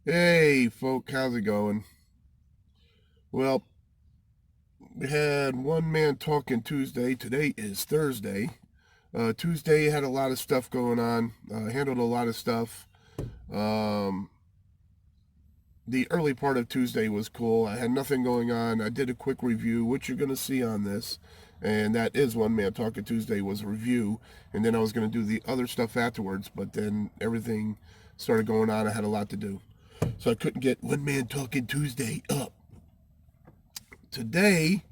Hey, folk, how's it going? Well, we had one man talking Tuesday. Today is Thursday. Tuesday had a lot of stuff going on. Handled a lot of stuff. Um, the early part of Tuesday was cool. I had nothing going on. I did a quick review, which you're going to see on this. And that is one man talking Tuesday was a review. And then I was going to do the other stuff afterwards. But then everything started going on. I had a lot to do. So I couldn't get one man talking Tuesday up. Today,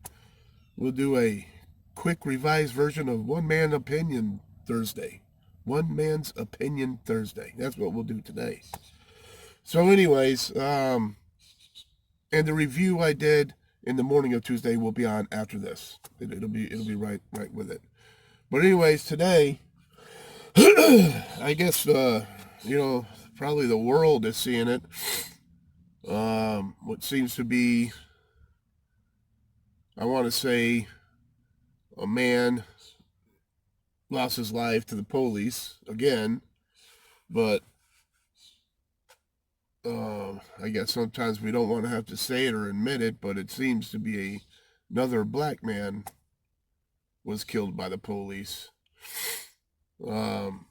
we'll do a quick revised version of One Man Opinion Thursday. One Man's Opinion Thursday. That's what we'll do today. So, anyways, and the review I did in the morning of Tuesday will be on after this. It'll be right with it. But anyways, today, I guess probably the world is seeing it. What seems to be, I want to say, a man lost his life to the police again, but I guess sometimes we don't want to have to say it or admit it, but it seems to be another black man was killed by the police. Um,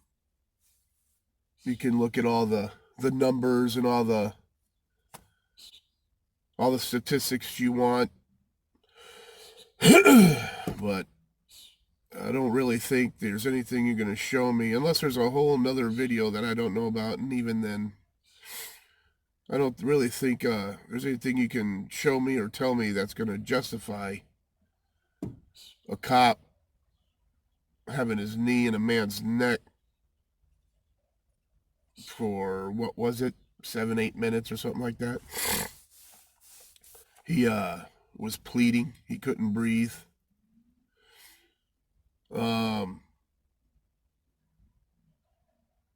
you can look at all the numbers and all the statistics you want, but I don't really think there's anything you're going to show me unless there's a whole another video that I don't know about, and even then I don't really think there's anything you can show me or tell me that's going to justify a cop having his knee in a man's neck for, what was it, 7, 8 minutes or something like that. He was pleading. He couldn't breathe. Um,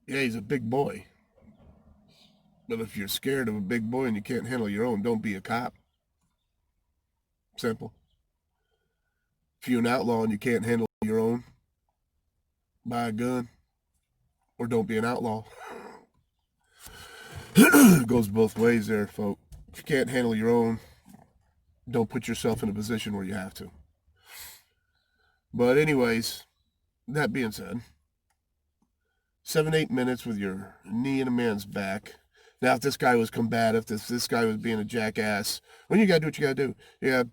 yeah, he's a big boy. But if you're scared of a big boy and you can't handle your own, don't be a cop. Simple. If you're an outlaw and you can't handle your own, buy a gun or don't be an outlaw. It goes both ways there, folks. If you can't handle your own, don't put yourself in a position where you have to. But anyways, that being said, 7, 8 minutes with your knee in a man's back. Now, if this guy was combative, if this guy was being a jackass, well, you gotta do what you gotta do. Yeah,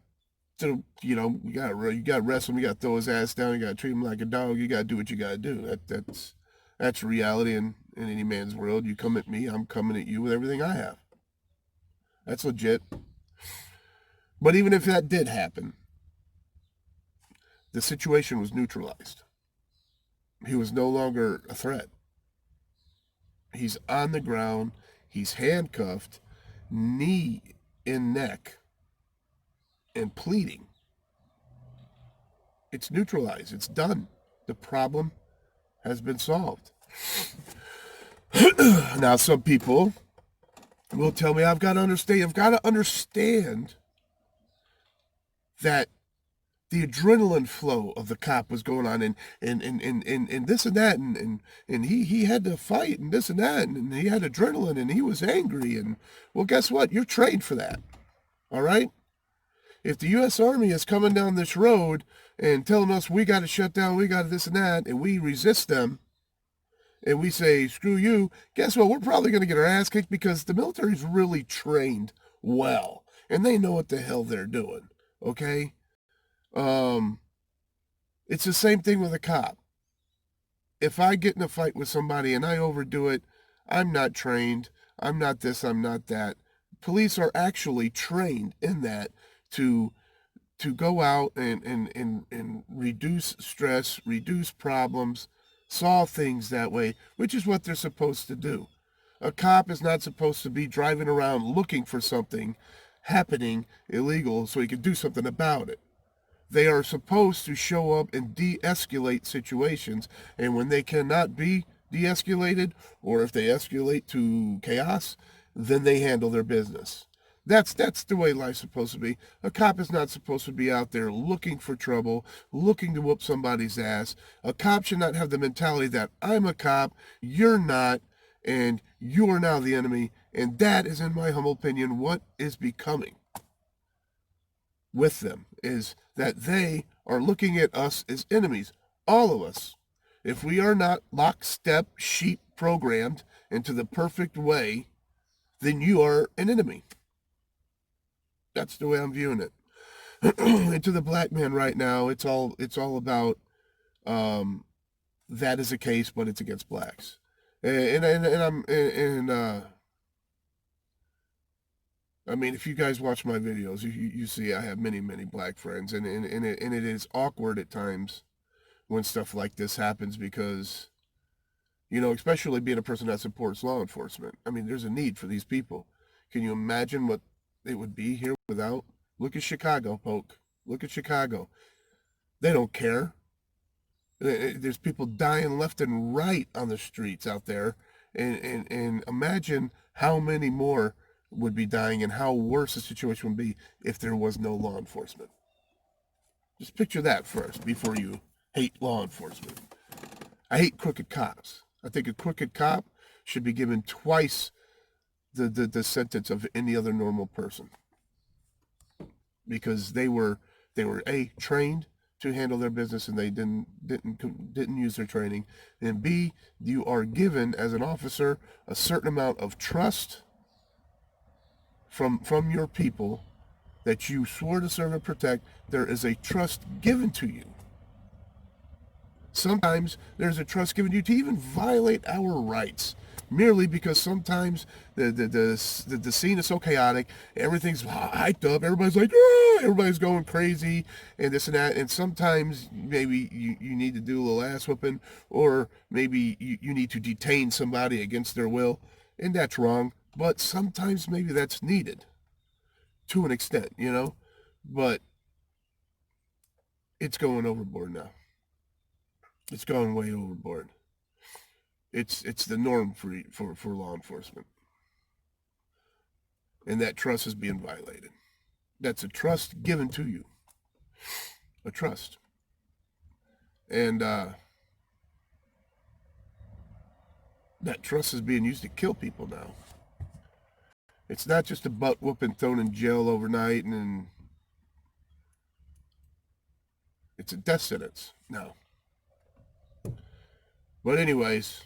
you gotta wrestle him. You gotta throw his ass down. You gotta treat him like a dog. You gotta do what you gotta do. That's reality in any man's world. You come at me, I'm coming at you with everything I have. That's legit. But even if that did happen, the situation was neutralized. He was no longer a threat. He's on the ground. He's handcuffed, knee in neck, and pleading. It's neutralized. It's done. The problem has been solved. Now, some people will tell me I've got to understand. I've got to understand that the adrenaline flow of the cop was going on and this and that and he had to fight and this and that and he had adrenaline and he was angry and well, guess what? You're trained for that. All right? If the US Army is coming down this road and telling us we got to shut down, we got this and that, and we resist them and we say screw you, guess what? We're probably going to get our ass kicked because the military's really trained well and they know what the hell they're doing. Okay? Um, it's the same thing with a cop. If I get in a fight with somebody and I overdo it, I'm not trained. I'm not this, I'm not that. Police are actually trained in that to go out and reduce stress, reduce problems, solve things that way, which is what they're supposed to do. A cop is not supposed to be driving around looking for something happening illegal so he can do something about it. They are supposed to show up and de-escalate situations, and when they cannot be de-escalated, or if they escalate to chaos, then they handle their business. That's the way life's supposed to be. A cop is not supposed to be out there looking for trouble, looking to whoop somebody's ass. A cop should not have the mentality that I'm a cop, you're not, and you are now the enemy. And that is, in my humble opinion, what is becoming with them, is that they are looking at us as enemies, all of us. If we are not lockstep sheep programmed into the perfect way, then you are an enemy. That's the way I'm viewing it. And to the black man right now, it's all about that is a case, but it's against blacks. And I'm and I mean, if you guys watch my videos, you see I have many black friends, and it is awkward at times when stuff like this happens because, especially being a person that supports law enforcement. I mean, there's a need for these people. Can you imagine what it would be here without? Look at Chicago, Poke. Look at Chicago. They don't care. There's people dying left and right on the streets out there. And imagine how many more would be dying and how worse the situation would be if there was no law enforcement. Just picture that first before you hate law enforcement. I hate crooked cops. I think a crooked cop should be given twice the sentence of any other normal person, because they were A, trained to handle their business, and they didn't use their training, and B, you are given as an officer a certain amount of trust from your people that you swore to serve and protect. There is a trust given to you. Sometimes there's a trust given you to even violate our rights, merely because sometimes the scene is so chaotic, everything's hyped up, everybody's like, ah! Everybody's going crazy, and this and that, and sometimes maybe you need to do a little ass whooping, or maybe you need to detain somebody against their will, and that's wrong, but sometimes maybe that's needed to an extent. But it's going overboard now. It's going way overboard. It's the norm for law enforcement. And that trust is being violated. That's a trust given to you. A trust. And that trust is being used to kill people now. It's not just a butt whooping thrown in jail overnight and then it's a death sentence now. But anyways,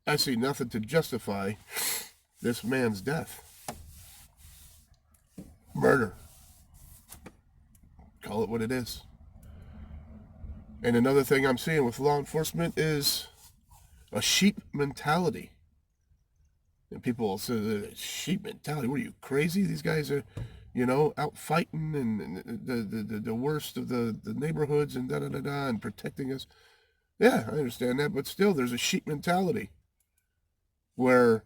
I see nothing to justify this man's death. Murder. Call it what it is. And another thing I'm seeing with law enforcement is a sheep mentality. And people will say, sheep mentality, what are you, crazy? These guys are, out fighting and the worst of the neighborhoods and da-da-da-da and protecting us. Yeah, I understand that, but still there's a sheep mentality where,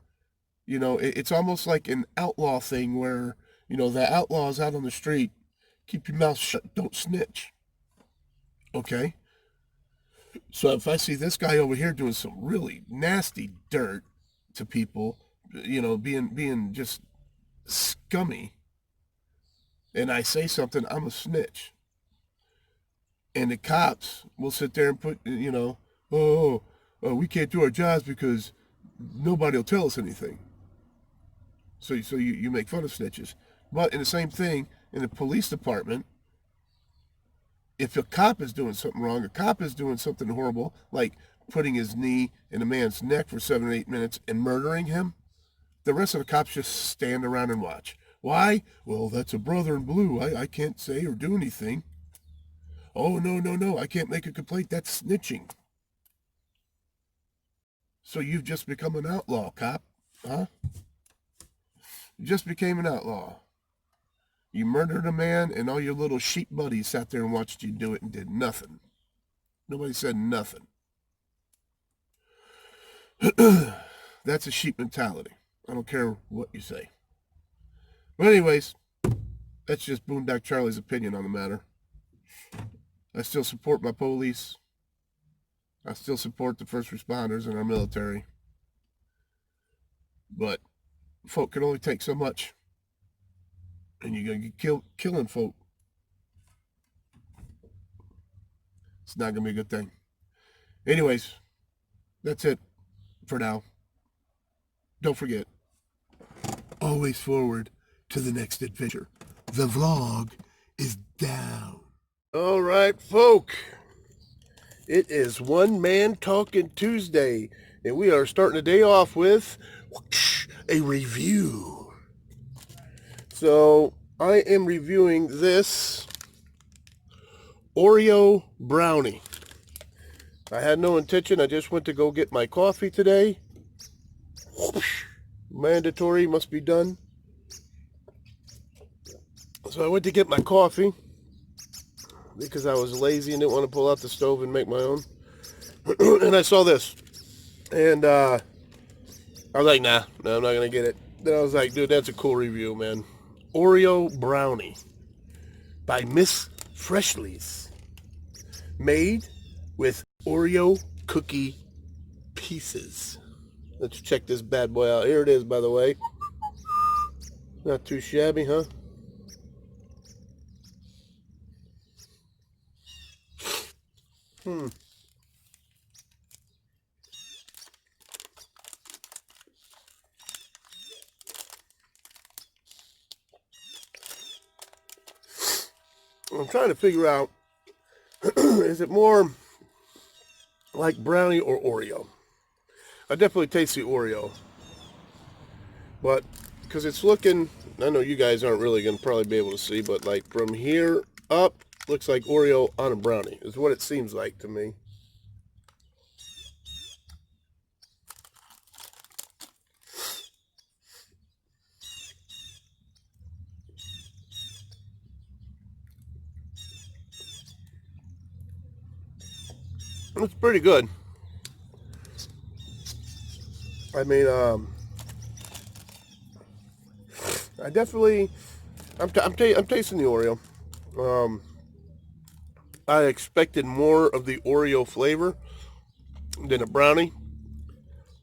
it's almost like an outlaw thing where, the outlaws out on the street, keep your mouth shut, don't snitch. Okay? So if I see this guy over here doing some really nasty dirt to people, being just scummy, and I say something, I'm a snitch. And the cops will sit there and put, we can't do our jobs because nobody will tell us anything. So you make fun of snitches. But in the same thing, in the police department, if a cop is doing something wrong, a cop is doing something horrible, like putting his knee in a man's neck for 7 or 8 minutes and murdering him, the rest of the cops just stand around and watch. Why? Well, that's a brother in blue. I can't say or do anything. Oh, no, I can't make a complaint. That's snitching. So you've just become an outlaw, cop, huh? You just became an outlaw. You murdered a man, and all your little sheep buddies sat there and watched you do it and did nothing. Nobody said nothing. That's a sheep mentality. I don't care what you say. But anyways, that's just Boondock Charlie's opinion on the matter. I still support my police. I still support the first responders and our military. But folk can only take so much. And you're going to get killing folk. It's not going to be a good thing. Anyways, that's it. for now. Don't forget, always forward to the next adventure. The vlog is down. All right, folk. It is One Man Talking Tuesday, and we are starting the day off with a review. So I am reviewing this Oreo brownie. I had no intention. I just went to go get my coffee today. Mandatory, must be done. So I went to get my coffee because I was lazy and didn't want to pull out the stove and make my own. And I saw this. And I was like, nah, no, I'm not going to get it. Then I was like, dude, that's a cool review, man. Oreo brownie by Miss Freshly's. Made with Oreo cookie pieces. Let's check this bad boy out. Here it is, by the way. Not too shabby, huh? I'm trying to figure out, is it more like brownie or Oreo? I definitely taste the Oreo. But, because it's looking, I know you guys aren't really going to probably be able to see, but like from here up, looks like Oreo on a brownie, is what it seems like to me. It's pretty good. I mean, I definitely, I'm tasting the Oreo. I expected more of the Oreo flavor than a brownie,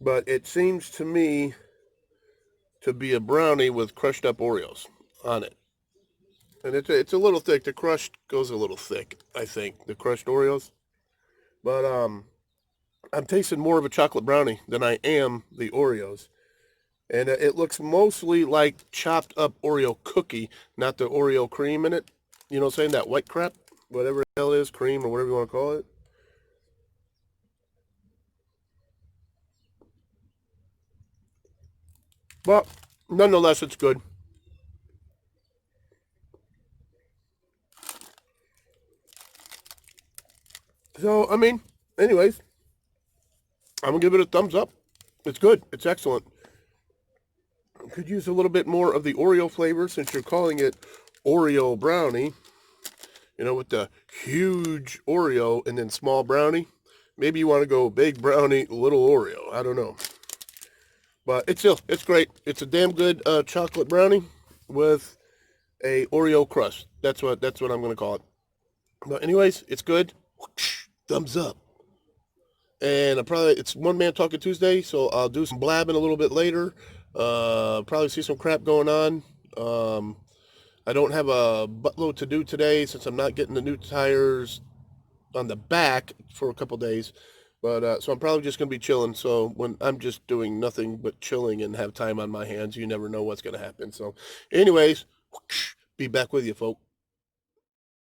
but it seems to me to be a brownie with crushed up Oreos on it. And it's a little thick. The crushed goes a little thick, I think, the crushed Oreos. But I'm tasting more of a chocolate brownie than I am the Oreos. And it looks mostly like chopped up Oreo cookie, not the Oreo cream in it. You know what I'm saying? That white crap, whatever the hell it is, cream or whatever you want to call it. But nonetheless, it's good. So, I mean, anyways, I'm going to give it a thumbs up. It's good. It's excellent. Could use a little bit more of the Oreo flavor since you're calling it Oreo brownie. You know, with the huge Oreo and then small brownie. Maybe you want to go big brownie, little Oreo. I don't know. But it's great. It's a damn good chocolate brownie with a Oreo crust. That's what I'm going to call it. But anyways, it's good. Thumbs up. And it's One Man Talking Tuesday, so I'll do some blabbing a little bit later. Probably see some crap going on. I don't have a buttload to do today since I'm not getting the new tires on the back for a couple days. But so I'm probably just going to be chilling. So when I'm just doing nothing but chilling and have time on my hands, you never know what's going to happen. So anyways, be back with you, folks.